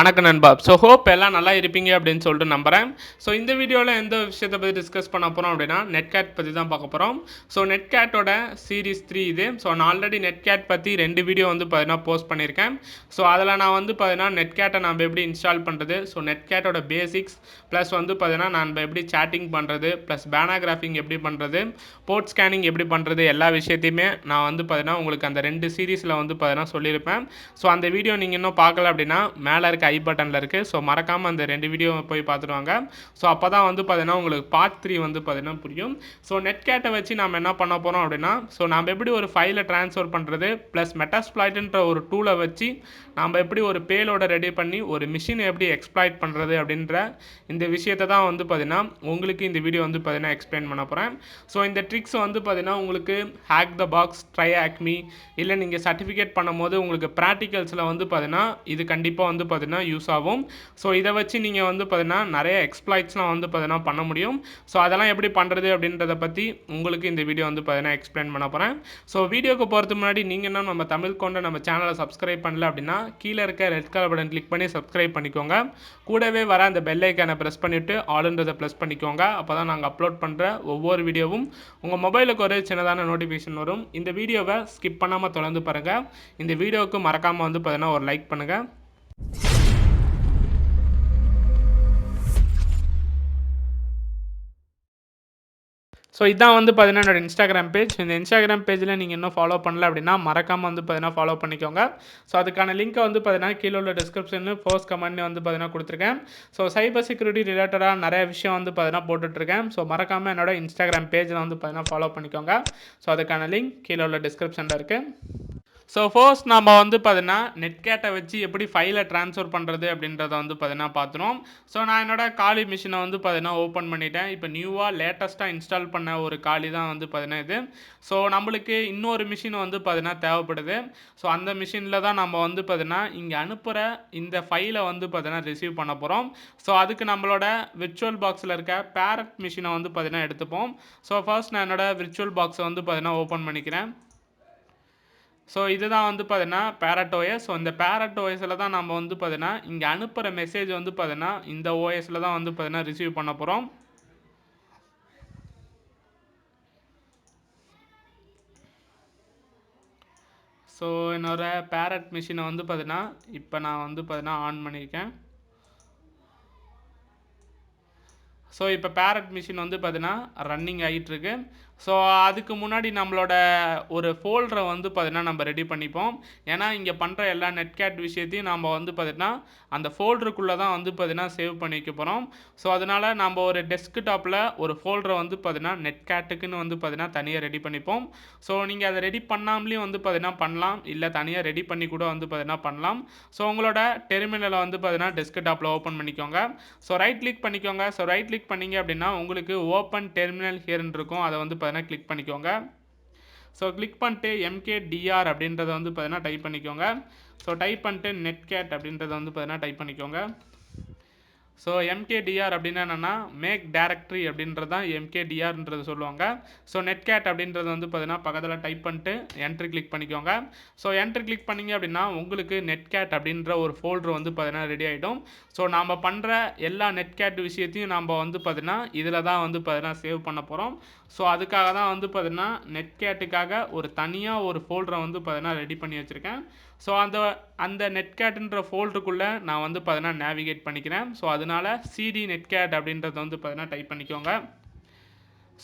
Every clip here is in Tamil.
வணக்கம் நண்பா. ஸோ ஹோப் எல்லாம் நல்லா இருப்பீங்க அப்படின்னு சொல்லிட்டு நம்புகிறேன். ஸோ இந்த வீடியோவில் எந்த விஷயத்தை பற்றி டிஸ்கஸ் பண்ண போகிறோம் அப்படின்னா நெட்கேட் பற்றி தான் பார்க்க போகிறோம். ஸோ நெட்கேட்டோட சீரீஸ் 3 இது. ஸோ நான் ஆல்ரெடி நெட்கேட் பற்றி 2 வீடியோ வந்து பார்த்தீங்கன்னா போஸ்ட் பண்ணியிருக்கேன். ஸோ அதில் நான் வந்து பார்த்தீங்கன்னா நெட்கேட்டை நம்ம எப்படி இன்ஸ்டால் பண்ணுறது, ஸோ நெட்கேட்டோட பேசிக்ஸ் ப்ளஸ் வந்து பார்த்தீங்கன்னா நம்ம எப்படி சேட்டிங் பண்ணுறது, ப்ளஸ் பேனாகிராஃபிங் எப்படி பண்ணுறது, போர்ட் ஸ்கேனிங் எப்படி பண்ணுறது, எல்லா விஷயத்தையுமே நான் வந்து பார்த்தீங்கன்னா உங்களுக்கு அந்த 2 சீரீஸில் வந்து பார்த்தீங்கன்னா சொல்லியிருப்பேன். ஸோ அந்த வீடியோ நீங்கள் இன்னும் பார்க்கல அப்படின்னா மேலே இருக்க ஐ பட்டனில் இருக்குது. ஸோ மறக்காமல் அந்த 2 வீடியோ போய் பார்த்துருவாங்க. ஸோ அப்போ தான் வந்து பார்த்தீங்கன்னா உங்களுக்கு பார்ட் 3 வந்து பார்த்தீங்கன்னா புரியும். ஸோ நெட்கேட்டை வச்சு நம்ம என்ன பண்ண போகிறோம் அப்படின்னா, ஸோ நம்ம எப்படி ஒரு ஃபைலை ட்ரான்ஸ்ஃபர் பண்ணுறது ப்ளஸ் மெட்டாஸ்ப்ளாய்ட்ன்ற ஒரு டூலை வச்சு நம்ம எப்படி ஒரு பேலோட ரெடி பண்ணி ஒரு மிஷினை எப்படி எக்ஸ்ப்ளாய்ட் பண்ணுறது அப்படின்ற இந்த விஷயத்தை தான் வந்து பார்த்தீங்கன்னா உங்களுக்கு இந்த வீடியோ வந்து பார்த்தீங்கன்னா எக்ஸ்பிளைன் பண்ண போகிறேன். ஸோ இந்த ட்ரிக்ஸ் வந்து பார்த்தீங்கன்னா உங்களுக்கு hack the box, try Acme இல்லை நீங்கள் சர்டிஃபிகேட் பண்ணும்போது உங்களுக்கு ப்ராக்டிகல்ஸில் வந்து பார்த்தீங்கன்னா இது கண்டிப்பாக வந்து பார்த்தீங்கன்னா யூஸ் ஆகும். ஸோ இதை வச்சு நீங்கள் வந்து பார்த்தீங்கன்னா நிறைய எக்ஸ்ப்ளாய்ட்ஸ்லாம் வந்து பார்த்தீங்கன்னா பண்ண முடியும். ஸோ அதெல்லாம் எப்படி பண்ணுறது அப்படின்றத பற்றி உங்களுக்கு இந்த வீடியோ வந்து பார்த்தீங்கன்னா எக்ஸ்பிளைன் பண்ண போகிறேன். ஸோ வீடியோக்கு போகிறதுக்கு முன்னாடி நீங்கள் என்ன நம்ம தமிழ்கோட நம்ம சேனலை சப்ஸ்கிரைப் பண்ணல அப்படின்னா கீழே இருக்க ரெட் கலர் பட்டன் கிளிக் பண்ணி சப்ஸ்கிரைப் பண்ணிக்கோங்க. கூடவே வர அந்த பெல் ஐக்கானை ப்ரெஸ் பண்ணிவிட்டு ஆல்ன்றதை ப்ரெஸ் பண்ணிக்கோங்க. அப்போ தான் நாங்கள் அப்லோட் பண்ணுற ஒவ்வொரு வீடியோவும் உங்கள் மொபைலுக்கு ஒரு சின்னதான நோட்டிஃபிகேஷன் வரும். இந்த வீடியோவை ஸ்கிப் பண்ணாமல் தொடர்ந்து பாருங்கள். இந்த வீடியோவுக்கு மறக்காமல் வந்து பார்த்தீங்கன்னா ஒரு லைக் பண்ணுங்கள். ஸோ இதான் வந்து பார்த்தீங்கன்னா என்னோட இன்ஸ்டாகிராம் பேஜ். இந்த இன்ஸ்டாகிராம் பேஜில் நீங்கள் இன்னும் ஃபாலோ பண்ணல அப்படின்னா மறக்காமல் வந்து பார்த்தீங்கன்னா ஃபாலோ பண்ணிக்கோங்க. ஸோ அதுக்கான லிங்க்கை வந்து பார்த்தீங்கன்னா கீழே உள்ள டிஸ்கிரிப்ஷனில் ஃபர்ஸ்ட் கமெண்ட்னு வந்து பார்த்தீங்கன்னா கொடுத்துருக்கேன். ஸோ சைபர் செக்யூரிட்டி ரிலேட்டடாக நிறைய விஷயம் வந்து பார்த்தீங்கன்னா போட்டுட்ருக்கேன். ஸோ மறக்காமல் என்னோட இன்ஸ்டாகிராம் பேஜில் வந்து பார்த்தீங்கன்னா ஃபாலோ பண்ணிக்கோங்க. ஸோ அதுக்கான லிங்க் கீழே உள்ள டிஸ்கிரிப்ஷனில் இருக்குது. ஸோ ஃபர்ஸ்ட் நம்ம வந்து பார்த்தீங்கன்னா நெட்கேட்டை வச்சு எப்படி ஃபைலை ட்ரான்ஸ்ஃபர் பண்ணுறது அப்படின்றத வந்து பார்த்தீங்கன்னா பார்த்துரும். ஸோ நான் என்னோட காலி மிஷினை வந்து பார்த்தீங்கன்னா ஓப்பன் பண்ணிட்டேன். இப்போ நியூவாக லேட்டஸ்ட்டாக இன்ஸ்டால் பண்ண ஒரு காலி தான் வந்து பார்த்தீங்கன்னா இது. ஸோ நம்மளுக்கு இன்னொரு மிஷின் வந்து பார்த்தீங்கன்னா தேவைப்படுது. ஸோ அந்த மிஷினில் தான் நம்ம வந்து பார்த்தீங்கன்னா இங்கே அனுப்புகிற இந்த ஃபைலை வந்து பார்த்தீங்கன்னா ரிசீவ் பண்ண போகிறோம். ஸோ அதுக்கு நம்மளோட விர்ச்சுவல் பாக்ஸில் இருக்க பேரட் மிஷினை வந்து பார்த்தீங்கன்னா எடுத்துப்போம். ஸோ ஃபர்ஸ்ட் நான் என்னோட விர்ச்சுவல் பாக்ஸை வந்து பார்த்தீங்கன்னா ஓப்பன் பண்ணிக்கிறேன். ஸோ இதுதான் வந்து பார்த்தீங்கன்னா பேரட் ஓஎஸ். ஸோ இந்த பேரட் ஓஎஸில் தான் நம்ம வந்து பார்த்தீங்கன்னா இங்கே அனுப்புகிற மெசேஜ் வந்து பார்த்தீங்கன்னா இந்த ஓஎஸில் தான் வந்து பார்த்தீங்கன்னா ரிசீவ் பண்ண போகிறோம். ஸோ என்னோட பேரட் மிஷினை வந்து பார்த்தீங்கன்னா இப்போ நான் வந்து பார்த்தீங்கன்னா ஆன் பண்ணியிருக்கேன். ஸோ இப்போ பேரட் மிஷின் வந்து பார்த்தீங்கன்னா ரன்னிங் ஆகிட்டுருக்கு. ஸோ அதுக்கு முன்னாடி நம்மளோட ஒரு ஃபோல்டரை வந்து பார்த்தீங்கன்னா நம்ம ரெடி பண்ணிப்போம். ஏன்னா இங்கே பண்ணுற எல்லா நெட்கேட் விஷயத்தையும் நம்ம வந்து பார்த்தீங்கன்னா அந்த ஃபோல்டருக்குள்ளே தான் வந்து பார்த்தீங்கன்னா சேவ் பண்ணிக்க போகிறோம். ஸோ அதனால் நம்ம ஒரு டெஸ்க்டாப்பில் ஒரு ஃபோல்டரை வந்து பார்த்தீங்கன்னா நெட்கேட்டுக்குன்னு வந்து பார்த்தீங்கன்னா தனியாக ரெடி பண்ணிப்போம். ஸோ நீங்கள் அதை ரெடி பண்ணாமலேயும் வந்து பார்த்தீங்கன்னா பண்ணலாம், இல்லை தனியாக ரெடி பண்ணி கூட வந்து பார்த்தீங்கன்னா பண்ணலாம். ஸோ உங்களோட டெர்மினலை வந்து பார்த்தீங்கன்னா டெஸ்க்டாப்பில் ஓப்பன் பண்ணிக்கோங்க. ஸோ ரைட் கிளிக் பண்ணிக்கோங்க. ஸோ ரைட் கிளிக் பண்ணிங்க அப்படின்னா உங்களுக்கு ஓப்பன் டெர்மினல் ஹியர்ன்னு இருக்கும். அதை வந்து பார்த்தீங்கன்னா கிளிக் பண்ணிக்கோங்க. ஸோ கிளிக் பண்ணிட்டு எம்கேடிஆர் அப்படின்றத வந்து பார்த்தீங்கன்னா டைப் பண்ணிக்கோங்க. ஸோ டைப் பண்ணிட்டு நெட்கேட் அப்படின்றத வந்து பார்த்தீங்கன்னா டைப் பண்ணிக்கோங்க. ஸோ எம்கேடிஆர் அப்படின்னா என்னென்னா மேக் டைரக்டரி அப்படின்றது தான் எம்கேடிஆர்ன்றது சொல்லுவாங்க. ஸோ நெட்கேட் அப்படின்றது வந்து பார்த்தீங்கன்னா பக்கத்தில் டைப் பண்ணிட்டு என்ட்ரி கிளிக் பண்ணிக்கோங்க. ஸோ என்ட்ரி கிளிக் பண்ணிங்க அப்படின்னா உங்களுக்கு நெட்கேட் அப்படின்ற ஒரு ஃபோல்டர் வந்து பார்த்தீங்கன்னா ரெடி ஆகிடும். ஸோ நாம் பண்ணுற எல்லா நெட்கேட் விஷயத்தையும் நம்ம வந்து பார்த்தீங்கன்னா இதில் தான் வந்து பார்த்தீங்கன்னா சேவ் பண்ண போகிறோம். ஸோ அதுக்காக தான் வந்து பார்த்தீங்கன்னா நெட்கேட்டுக்காக ஒரு தனியாக ஒரு ஃபோல்டரை வந்து பார்த்தீங்கன்னா ரெடி பண்ணி வச்சுருக்கேன். ஸோ அந்த நெட்கேட்டுன்ற ஃபோல்டருக்குள்ளே நான் வந்து பார்த்தீங்கன்னா நேவிகேட் பண்ணிக்கிறேன். ஸோ அதனால் சிடி நெட்கேட் அப்படின்றத வந்து பார்த்தீங்கன்னா டைப் பண்ணிக்கோங்க.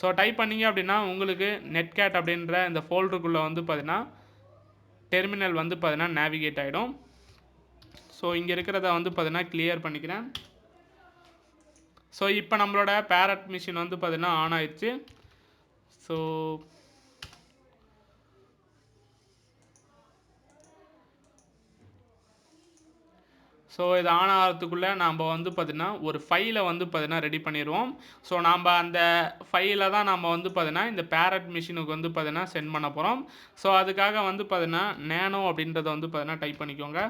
ஸோ டைப் பண்ணிங்க அப்படின்னா உங்களுக்கு நெட்கேட் அப்படின்ற இந்த ஃபோல்டருக்குள்ளே வந்து பார்த்தீங்கன்னா டெர்மினல் வந்து பார்த்தீங்கன்னா நேவிகேட் ஆகிடும். ஸோ இங்கே இருக்கிறத வந்து பார்த்தீங்கன்னா கிளியர் பண்ணிக்கிறேன். ஸோ இப்போ நம்மளோட பேரட் மிஷின் வந்து பார்த்தீங்கன்னா ஆன் ஆயிடுச்சு. ஸோ இது ஆன் ஆகிறதுக்குள்ளே நாம் வந்து பார்த்திங்கன்னா ஒரு ஃபைலை வந்து பார்த்திங்கன்னா ரெடி பண்ணிடுவோம். ஸோ நாம் அந்த ஃபைலை தான் நம்ம வந்து பார்த்திங்கன்னா இந்த பேரட் மிஷினுக்கு வந்து பார்த்திங்கன்னா சென்ட் பண்ண போகிறோம். ஸோ அதுக்காக வந்து பார்த்திங்கன்னா நேனோ அப்படின்றத வந்து பார்த்திங்கன்னா டைப் பண்ணிக்கோங்க.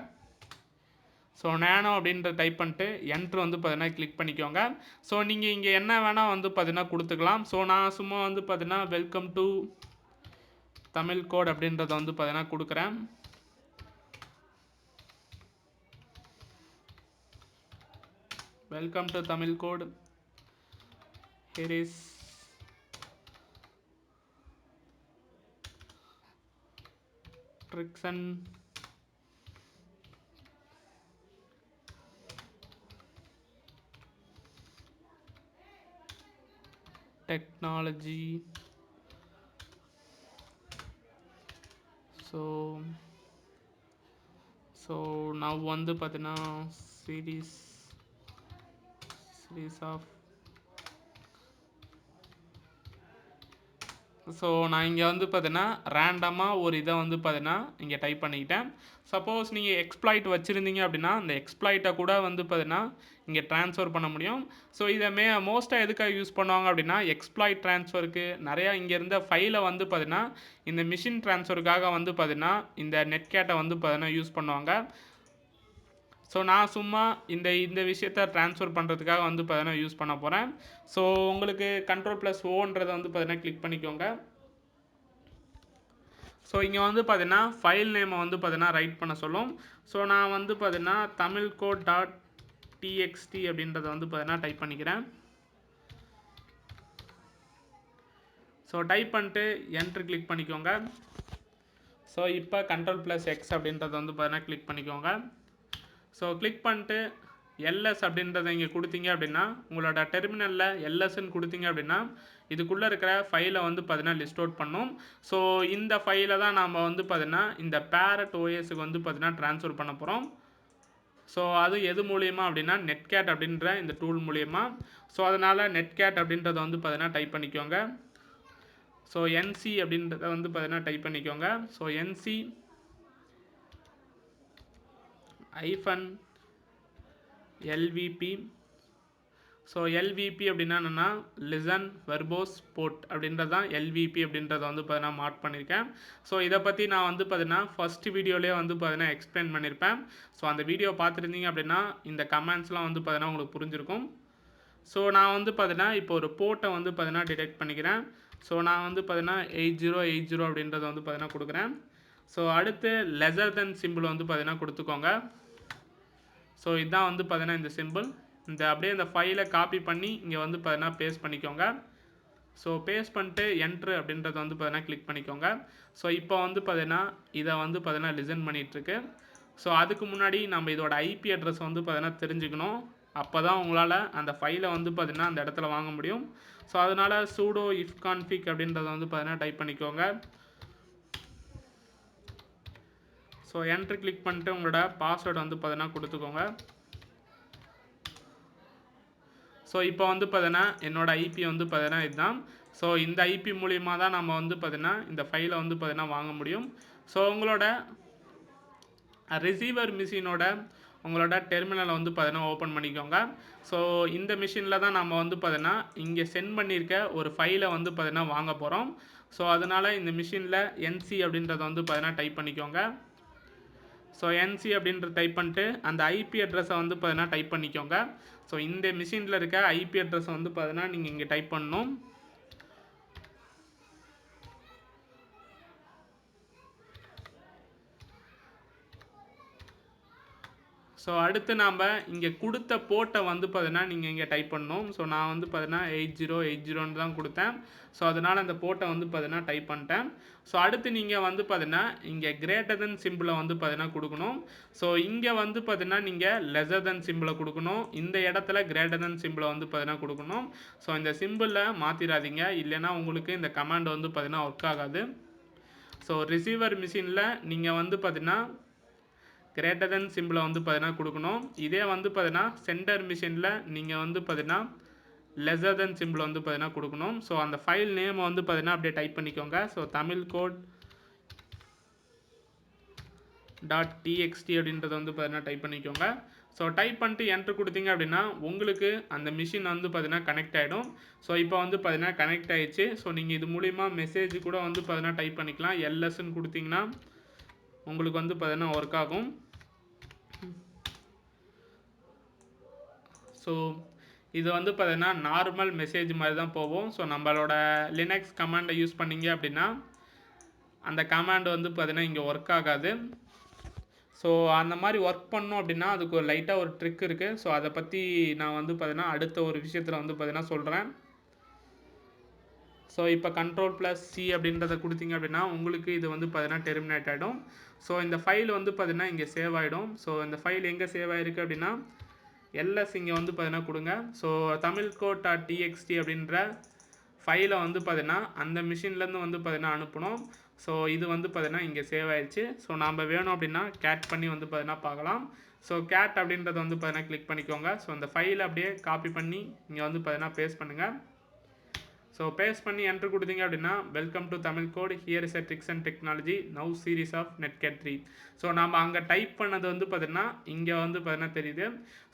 ஸோ நேனோ அப்படின்றத டைப் பண்ணிட்டு என்ட்ரு வந்து பார்த்திங்கன்னா கிளிக் பண்ணிக்கோங்க. ஸோ நீங்கள் இங்கே என்ன வேணால் வந்து பார்த்திங்கன்னா கொடுத்துக்கலாம். ஸோ நான் சும்மா வந்து பார்த்திங்கன்னா வெல்கம் டு தமிழ்கோட் அப்படின்றத வந்து பார்த்திங்கன்னா கொடுக்குறேன். Welcome to Tamilcode. Here is tricks and technology. So now வந்து பார்த்தீங்கன்னா series of ஸோ நான் இங்கே வந்து பார்த்தீங்கன்னா ரேண்டமாக ஒரு இதை வந்து பார்த்தீங்கன்னா இங்கே டைப் பண்ணிக்கிட்டேன். சப்போஸ் நீங்கள் எக்ஸ்ப்ளாய்ட் வச்சுருந்தீங்க அப்படின்னா அந்த எக்ஸ்ப்ளாய்ட்டை கூட வந்து பார்த்தீங்கன்னா இங்கே ட்ரான்ஸ்ஃபர் பண்ண முடியும். ஸோ இதை மோஸ்ட்டாக எதுக்காக யூஸ் பண்ணுவாங்க அப்படின்னா எக்ஸ்ப்ளாய்ட் ட்ரான்ஸ்ஃபருக்கு நிறையா இங்கே இருந்த ஃபைலை வந்து பார்த்தீங்கன்னா இந்த மிஷின் ட்ரான்ஸ்ஃபருக்காக வந்து பார்த்தீங்கன்னா இந்த நெட்கேட்டை வந்து பார்த்தீங்கன்னா யூஸ் பண்ணுவாங்க. ஸோ நான் சும்மா இந்த விஷயத்தை ட்ரான்ஸ்ஃபர் பண்ணுறதுக்காக வந்து பார்த்தீங்கன்னா யூஸ் பண்ண போகிறேன். ஸோ உங்களுக்கு Ctrl+Oன்றதை வந்து பார்த்தீங்கன்னா கிளிக் பண்ணிக்கோங்க. ஸோ இங்கே வந்து பார்த்தீங்கன்னா ஃபைல் நேமை வந்து பார்த்தீங்கன்னா ரைட் பண்ண சொல்லும். ஸோ நான் வந்து பார்த்தீங்கன்னா tamilcode.txt அப்படின்றத வந்து பார்த்தீங்கன்னா டைப் பண்ணிக்கிறேன். ஸோ டைப் பண்ணிட்டு என்ட்ரு கிளிக் பண்ணிக்கோங்க. ஸோ இப்போ Ctrl+X அப்படின்றத வந்து பார்த்தீங்கன்னா கிளிக் பண்ணிக்கோங்க. ஸோ கிளிக் பண்ணிட்டு எல்எஸ் அப்படின்றத இங்கே கொடுத்தீங்க அப்படின்னா உங்களோட டெர்மினலில் எல்எஸ்ன்னு கொடுத்தீங்க அப்படின்னா இதுக்குள்ளே இருக்கிற ஃபைலை வந்து பார்த்தீங்கன்னா லிஸ்ட் அவுட் பண்ணும். ஸோ இந்த ஃபைலை தான் நாம் வந்து பார்த்தீங்கன்னா இந்த பேரட் ஓஎஸ்க்கு வந்து பார்த்தீங்கன்னா ட்ரான்ஸ்ஃபர் பண்ண போகிறோம். ஸோ அது எது மூலியமா அப்படின்னா நெட்கேட் அப்படின்ற இந்த டூல் மூலியமா. ஸோ அதனால் நெட்கேட் அப்படின்றத வந்து பார்த்தீங்கன்னா டைப் பண்ணிக்கோங்க. ஸோ என்சி அப்படின்றத வந்து பார்த்தீங்கன்னா டைப் பண்ணிக்கோங்க. So NC -LVP. So LVP அப்படின்னா என்னென்னா லிசன் வெர்போஸ் போர்ட் அப்படின்றது தான் LVP அப்படின்றத வந்து பார்த்தீங்கன்னா மார்க் பண்ணியிருக்கேன். ஸோ இதை பற்றி நான் வந்து பார்த்தீங்கன்னா ஃபஸ்ட்டு வீடியோலேயே வந்து பார்த்தீங்கன்னா எக்ஸ்பிளைன் பண்ணியிருப்பேன். ஸோ அந்த வீடியோ பார்த்துருந்தீங்க அப்படின்னா இந்த கமெண்ட்ஸ்லாம் வந்து பார்த்தீங்கன்னா உங்களுக்கு புரிஞ்சிருக்கும். ஸோ நான் வந்து பார்த்தீங்கன்னா இப்போ ஒரு போர்ட்டை வந்து பார்த்தீங்கன்னா டிடெக்ட் பண்ணிக்கிறேன். ஸோ நான் வந்து பார்த்தீங்கன்னா 8080 அப்படின்றத வந்து பார்த்தீங்கன்னா கொடுக்குறேன். ஸோ அடுத்து லெஸர் தென் சிம்பிள் வந்து பார்த்தீங்கன்னா கொடுத்துக்கோங்க. ஸோ இதுதான் வந்து பார்த்தீங்கன்னா இந்த சிம்பிள். இந்த அப்படியே இந்த ஃபைலை காப்பி பண்ணி இங்கே வந்து பார்த்தீங்கன்னா பேஸ்ட் பண்ணிக்கோங்க. ஸோ பேஸ்ட் பண்ணிட்டு என்ட்ரு அப்படின்றத வந்து பார்த்தீங்கன்னா கிளிக் பண்ணிக்கோங்க. ஸோ இப்போ வந்து பார்த்தீங்கன்னா இதை வந்து பார்த்தீங்கன்னா லிசன் பண்ணிகிட்ருக்கு. ஸோ அதுக்கு முன்னாடி நம்ம இதோட ஐபி அட்ரஸ் வந்து பார்த்தீங்கன்னா தெரிஞ்சுக்கணும். அப்போ தான் உங்களால் அந்த ஃபைலை வந்து பார்த்தீங்கன்னா அந்த இடத்துல வாங்க முடியும். ஸோ அதனால் sudo ifconfig அப்படின்றத வந்து பார்த்தீங்கன்னா டைப் பண்ணிக்கோங்க. ஸோ என்ட்ரு கிளிக் பண்ணிட்டு உங்களோட பாஸ்வேர்டு வந்து பார்த்தீங்கன்னா கொடுத்துக்கோங்க. ஸோ இப்போ வந்து பார்த்தீங்கன்னா என்னோட ஐபி வந்து பார்த்தீங்கன்னா இதுதான். ஸோ இந்த ஐபி மூலிமா தான் நம்ம வந்து பார்த்தீங்கன்னா இந்த ஃபைலை வந்து பார்த்தீங்கன்னா வாங்க முடியும். ஸோ உங்களோட ரிசீவர் மிஷினோட உங்களோட டெர்மினலை வந்து பார்த்தீங்கன்னா ஓப்பன் பண்ணிக்கோங்க. ஸோ இந்த மிஷினில் தான் நம்ம வந்து பார்த்தீங்கன்னா இங்கே சென்ட் பண்ணியிருக்க ஒரு ஃபைலை வந்து பார்த்தீங்கன்னா வாங்க போகிறோம். ஸோ அதனால் இந்த மிஷினில் என்சி அப்படின்றத வந்து பார்த்தீங்கன்னா டைப் பண்ணிக்கோங்க. ஸோ என்சி அப்படின்ற டைப் பண்ணிட்டு அந்த ஐபி அட்ரஸை வந்து பார்த்தீங்கன்னா டைப் பண்ணிக்கோங்க. ஸோ இந்த மிஷினில் இருக்க ஐபி அட்ரஸை வந்து பார்த்தீங்கன்னா நீங்கள் இங்கே டைப் பண்ணணும். ஸோ அடுத்து நாம் இங்கே கொடுத்த போர்ட்டை வந்து பார்த்தீங்கன்னா நீங்கள் இங்கே டைப் பண்ணணும். ஸோ நான் வந்து பார்த்தீங்கன்னா 8080 தான் கொடுத்தேன். ஸோ அதனால் அந்த போர்ட்டை வந்து பார்த்தீங்கன்னா டைப் பண்ணிட்டேன். ஸோ அடுத்து நீங்கள் வந்து பார்த்தீங்கன்னா இங்கே கிரேட்டர் தென் சிம்பிளை வந்து பார்த்தீங்கன்னா கொடுக்கணும். ஸோ இங்கே வந்து பார்த்தீங்கன்னா நீங்கள் லெஸர் தென் சிம்பிளை கொடுக்கணும். இந்த இடத்துல கிரேட்டர் தென் சிம்பிளை வந்து பார்த்தீங்கன்னா கொடுக்கணும். ஸோ இந்த சிம்பிளை மாற்றிடாதீங்க, இல்லைன்னா உங்களுக்கு இந்த கமாண்ட் வந்து பார்த்தீங்கன்னா ஒர்க் ஆகாது. ஸோ ரிசீவர் மிஷினில் நீங்கள் வந்து பார்த்தீங்கன்னா கிரேட்டர் தென் சிம்பிளை வந்து பார்த்தீங்கன்னா கொடுக்கணும். இதே வந்து பார்த்தீங்கன்னா சென்டர் மிஷினில் நீங்கள் வந்து பார்த்தீங்கன்னா லெஸர் தென் சிம்பிளை வந்து பார்த்தீங்கன்னா கொடுக்கணும். ஸோ அந்த ஃபைல் நேமை வந்து பார்த்தீங்கன்னா அப்படியே டைப் பண்ணிக்கோங்க. ஸோ tamilcode.txt அப்படின்றத வந்து பார்த்தீங்கன்னா டைப் பண்ணிக்கோங்க. ஸோ டைப் பண்ணிட்டு என்ட்ரு கொடுத்தீங்க அப்படின்னா உங்களுக்கு அந்த மிஷின் வந்து பார்த்தீங்கன்னா கனெக்ட் ஆகிடும். ஸோ இப்போ வந்து பார்த்தீங்கன்னா கனெக்ட் ஆகிடுச்சு. ஸோ நீங்கள் இது மூலிமா மெசேஜ் கூட வந்து பார்த்தீங்கன்னா டைப் பண்ணிக்கலாம். எல்எஸ்ன்னு கொடுத்தீங்கன்னா உங்களுக்கு வந்து பார்த்தீங்கன்னா ஒர்க் ஆகும். ஸோ இது வந்து பார்த்தீங்கன்னா நார்மல் மெசேஜ் மாதிரி தான் போகும். ஸோ நம்மளோட லினக்ஸ் கமாண்டை யூஸ் பண்ணிங்க அப்படின்னா அந்த கமாண்ட் வந்து பார்த்தீங்கன்னா இங்கே ஒர்க் ஆகாது. ஸோ அந்த மாதிரி ஒர்க் பண்ணோம் அப்படின்னா அதுக்கு ஒரு லைட்டாக ஒரு ட்ரிக் இருக்குது. ஸோ அதை பற்றி நான் வந்து பார்த்தீங்கன்னா அடுத்த ஒரு விஷயத்தில் வந்து பார்த்தீங்கன்னா சொல்கிறேன். ஸோ இப்போ Ctrl+C அப்படின்றத கொடுத்தீங்க அப்படின்னா உங்களுக்கு இது வந்து பார்த்தீங்கன்னா டெர்மினேட் ஆகிடும். ஸோ இந்த ஃபைல் வந்து பார்த்தீங்கன்னா இங்கே சேவ் ஆகிடும். ஸோ இந்த ஃபைல் எங்கே சேவ் ஆகிருக்கு அப்படின்னா எல்எஸ் இங்கே வந்து பார்த்தீங்கன்னா கொடுங்க. ஸோ tamilcode.txt அப்படின்ற ஃபைலை வந்து பார்த்தீங்கன்னா அந்த மிஷின்லேருந்து வந்து பார்த்தீங்கன்னா அனுப்பணும். ஸோ இது வந்து பார்த்தீங்கன்னா இங்கே சேவ் ஆயிடுச்சு. ஸோ நாம் வேணும் அப்படின்னா கேட் பண்ணி வந்து பார்த்தீங்கன்னா பார்க்கலாம். ஸோ கேட் அப்படின்றத வந்து பார்த்தீங்கன்னா கிளிக் பண்ணிக்கோங்க. ஸோ அந்த ஃபைலை அப்படியே காப்பி பண்ணி இங்கே வந்து பார்த்தீங்கன்னா பேஸ்ட் பண்ணுங்கள். ஸோ பேஸ்ட் பண்ணி என்ட்ரு கொடுத்தீங்க அப்படின்னா welcome to Tamilcode, here is a tricks and technology now series of netcat 3. So நாம் அங்கே டைப் பண்ணது வந்து பார்த்தீங்கன்னா இங்கே வந்து பார்த்தீங்கன்னா தெரியுது.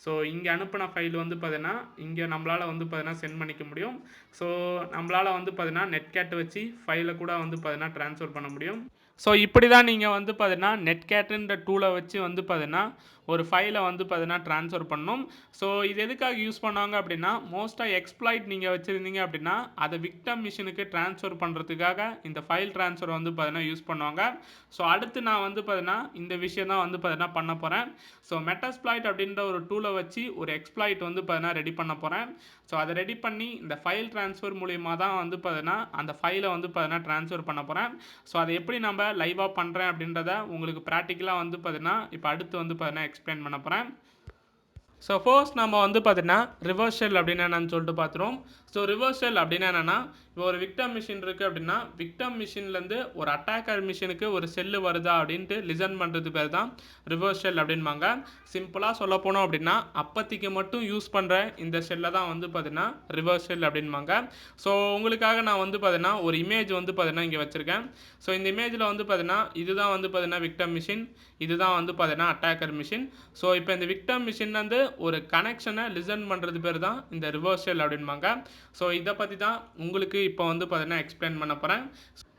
ஸோ இங்கே அனுப்பின ஃபைல் வந்து பார்த்தீங்கன்னா இங்கே நம்மளால் வந்து பார்த்தீங்கன்னா சென்ட் பண்ணிக்க முடியும். ஸோ நம்மளால் வந்து பார்த்தீங்கன்னா நெட்கேட் வச்சு ஃபைலை கூட வந்து பார்த்தீங்கன்னா ட்ரான்ஸ்ஃபர் பண்ண முடியும். ஸோ இப்படி தான் நீங்கள் வந்து பார்த்தீங்கன்னா நெட்கேட்டுன்ற டூலை வச்சு வந்து பார்த்தீங்கன்னா ஒரு ஃபைலை வந்து பார்த்தீங்கன்னா ட்ரான்ஸ்ஃபர் பண்ணணும். ஸோ இது எதுக்காக யூஸ் பண்ணுவாங்க அப்படின்னா மோஸ்ட்டாக எக்ஸ்ப்ளாய்ட் நீங்கள் வச்சுருந்தீங்க அப்படின்னா அதை விக்டம் மிஷினுக்கு ட்ரான்ஸ்ஃபர் பண்ணுறதுக்காக இந்த ஃபைல் ட்ரான்ஸ்ஃபர் வந்து பார்த்தீங்கன்னா யூஸ் பண்ணுவாங்க. ஸோ அடுத்து நான் வந்து பார்த்தீங்கன்னா இந்த விஷயம் தான் வந்து பார்த்தீங்கன்னா பண்ண போகிறேன். ஸோ மெட்டாஸ்ப்ளாய்ட் அப்படின்ற ஒரு டூலை வச்சு ஒரு எக்ஸ்ப்ளாய்ட் வந்து பார்த்தீங்கன்னா ரெடி பண்ண போகிறேன். ஸோ அதை ரெடி பண்ணி இந்த ஃபைல் ட்ரான்ஸ்ஃபர் மூலியமாக தான் வந்து பார்த்தீங்கன்னா அந்த ஃபைலை வந்து பார்த்தீங்கன்னா ட்ரான்ஸ்ஃபர் பண்ண போகிறேன். ஸோ அதை எப்படி நம்ம லைவாக பண்ணுறேன் அப்படின்றத உங்களுக்கு ப்ராக்டிக்கலாக வந்து பார்த்தீங்கன்னா இப்போ அடுத்து வந்து பார்த்தீங்கன்னா எக்ஸ்பிளைன் பண்ண போகிறேன். ஸோ ஃபர்ஸ்ட் நம்ம வந்து பார்த்தீங்கன்னா ரிவர்ஸ் ஷெல் அப்படின்னா என்னன்னு சொல்லிட்டு பார்த்துருவோம். ஸோ ரிவர்ஸ் ஷெல் அப்படின்னா என்னென்னா இப்போ ஒரு விக்டம் மிஷின் இருக்குது அப்படின்னா விக்டம் மிஷின்லேருந்து ஒரு அட்டாக்கர் மிஷினுக்கு ஒரு செல்லு வருதா அப்படின்ட்டு லிசன் பண்ணுறது பேர் தான் ரிவர்ஸ் ஷெல் அப்படின்பாங்க. சிம்பிளாக சொல்ல போனோம் அப்படின்னா அப்போதைக்கு மட்டும் யூஸ் பண்ணுற இந்த ஷெல்லை தான் வந்து பார்த்தீங்கன்னா ரிவர்ஸ் ஷெல் அப்படின்பாங்க. ஸோ உங்களுக்காக நான் வந்து பார்த்தீங்கன்னா ஒரு இமேஜ் வந்து பார்த்தீங்கன்னா இங்கே வச்சுருக்கேன். ஸோ இந்த இமேஜில் வந்து பார்த்தீங்கன்னா இதுதான் வந்து பார்த்தீங்கன்னா விக்டம் மிஷின், இதுதான் வந்து பார்த்தீங்கன்னா அட்டாக்கர் மிஷின். ஸோ இப்போ இந்த விக்டம் மிஷின் வந்து ஒரு கனெக்ஷனை லிசன் பண்ணுறது பேர் தான் இந்த ரிவர்ஸ் ஷெல் அப்படின்பாங்க. ஸோ இதை பற்றி தான் உங்களுக்கு இப்போ வந்து பார்த்தீங்கன்னா எக்ஸ்பிளைன் பண்ண போகிறேன்.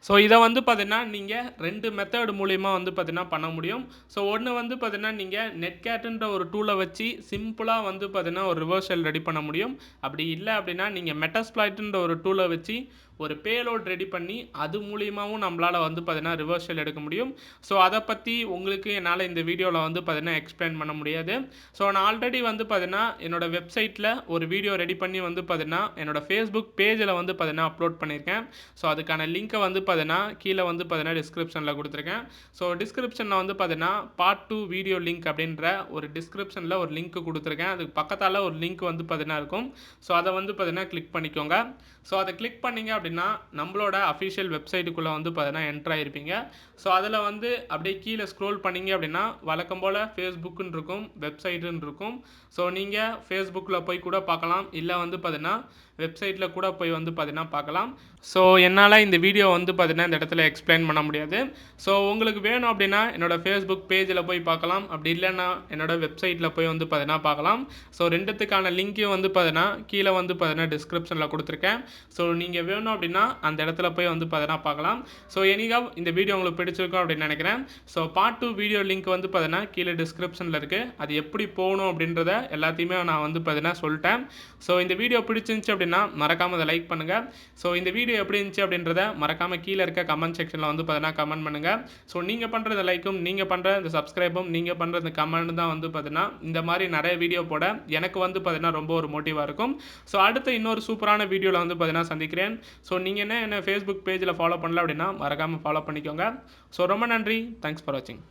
ஸோ இதை வந்து பார்த்தீங்கன்னா நீங்கள் 2 மெத்தட் மூலிமா வந்து பார்த்தீங்கன்னா பண்ண முடியும். ஸோ ஒன்று வந்து பார்த்தீங்கன்னா நீங்கள் நெட்கேட்டுன்ற ஒரு டூலை வச்சு சிம்பிளாக வந்து பார்த்தீங்கன்னா ஒரு ரிவர்ஸ் ஷெல் ரெடி பண்ண முடியும். அப்படி இல்லை அப்படின்னா நீங்கள் மெட்டாஸ்ப்ளாய்ட்ன்ற ஒரு டூலை வச்சு ஒரு பேலோட் ரெடி பண்ணி அது மூலியமாகவும் நம்மளால் வந்து பார்த்தீங்கன்னா ரிவர்ஸ் ஷெல் எடுக்க முடியும். ஸோ அதை பற்றி உங்களுக்கு என்னால் இந்த வீடியோவில் வந்து பார்த்தீங்கன்னா எக்ஸ்பிளைன் பண்ண முடியாது. ஸோ நான் ஆல்ரெடி வந்து பார்த்தீங்கன்னா என்னோட வெப்சைட்டில் ஒரு வீடியோ ரெடி பண்ணி வந்து பார்த்தீங்கன்னா என்னோட ஃபேஸ்புக் பேஜில் வந்து பார்த்தீங்கன்னா அப்லோட் பண்ணியிருக்கேன். ஸோ அதுக்கான லிங்க்கை வந்து பார்த்தீங்கன்னா கீழே வந்து பார்த்தீங்கன்னா டிஸ்கிரிப்ஷனில் கொடுத்துருக்கேன். ஸோ டிஸ்கிரிப்ஷனில் வந்து பார்த்தீங்கன்னா பார்ட் 2 வீடியோ லிங்க் அப்படின்ற ஒரு டிஸ்கிரிப்ஷனில் ஒரு லிங்க் கொடுத்துருக்கேன். அதுக்கு பக்கத்தால் ஒரு லிங்க் வந்து பார்த்தீங்கன்னா இருக்கும். ஸோ அதை வந்து பார்த்தீங்கன்னா கிளிக் பண்ணிக்கோங்க. ஸோ அதை கிளிக் பண்ணிங்க அப்படின்னா நம்மளோட அஃபிஷியல் வெப்சைட்டுக்குள்ளே வந்து பார்த்தீங்கன்னா என்ட்ரு ஆகிருப்பீங்க. ஸோ அதில் வந்து அப்படியே கீழே ஸ்க்ரோல் பண்ணிங்க அப்படின்னா வழக்கம் போல் ஃபேஸ்புக்குன்னு இருக்கும், வெப்சைட்டுன்னு இருக்கும். ஸோ நீங்கள் ஃபேஸ்புக்கில் போய் கூட பார்க்கலாம், இல்லை வந்து பார்த்தீங்கன்னா வெப்சைட்டில் கூட போய் வந்து பார்த்தீங்கன்னா பார்க்கலாம். ஸோ என்னால் இந்த வீடியோ வந்து பார்த்தீங்கன்னா இந்த இடத்துல எக்ஸ்பிளைன் பண்ண முடியாது. ஸோ உங்களுக்கு வேணும் அப்படின்னா என்னோடய ஃபேஸ்புக் பேஜில் போய் பார்க்கலாம், அப்படி இல்லைன்னா என்னோடய வெப்சைட்டில் போய் வந்து பார்த்தீங்கன்னா பார்க்கலாம். ஸோ ரெண்டுத்துக்கான லிங்க்கையும் வந்து பார்த்தீங்கன்னா கீழே வந்து பார்த்தீங்கன்னா டிஸ்கிரிப்ஷனில் கொடுத்துருக்கேன். ஸோ நீங்கள் வேணும் அப்படின்னா அந்த இடத்துல போய் வந்து பார்த்தீங்கன்னா பார்க்கலாம். ஸோ எனிகாவ் இந்த வீடியோ உங்களுக்கு பிடிச்சிருக்கும் அப்படின்னு நினைக்கிறேன். ஸோ பார்ட் 2 வீடியோ லிங்க் வந்து பார்த்தீங்கன்னா கீழே டிஸ்கிரிப்ஷனில் இருக்குது. அது எப்படி போகணும் அப்படின்றத எல்லாத்தையுமே நான் வந்து பார்த்தீங்கன்னா சொல்லிட்டேன். ஸோ இந்த வீடியோ பிடிச்சிருந்துச்சு அப்படின்னா மறக்காமல் அதை லைக் பண்ணுங்கள். ஸோ இந்த வீடியோ எப்படி இருந்துச்சு அப்படின்றத மறக்காமல் கீழே இருக்க கமெண்ட் செக்ஷனில் வந்து பார்த்தீங்கன்னா கமெண்ட் பண்ணுங்கள். ஸோ நீங்கள் பண்ணுற இந்த லைக்கும், நீங்கள் பண்ணுற இந்த சப்ஸ்கிரைபும், நீங்கள் பண்ணுற இந்த கமெண்ட் தான் வந்து பார்த்தீங்கன்னா இந்த மாதிரி நிறைய வீடியோ போட எனக்கு வந்து பார்த்தீங்கன்னா ரொம்ப ஒரு மோட்டிவாக இருக்கும். ஸோ அடுத்த இன்னொரு சூப்பரான வீடியோவில் வந்து பார்த்தீங்கன்னா சந்திக்கிறேன். ஸோ நீங்கள் என்ன ஃபேஸ்புக் பேஜில் ஃபாலோ பண்ணல அப்படின்னா மறக்காமல் ஃபாலோ பண்ணிக்கோங்க. ஸோ ரொம்ப நன்றி. தேங்க்ஸ் ஃபார் வாட்சிங்.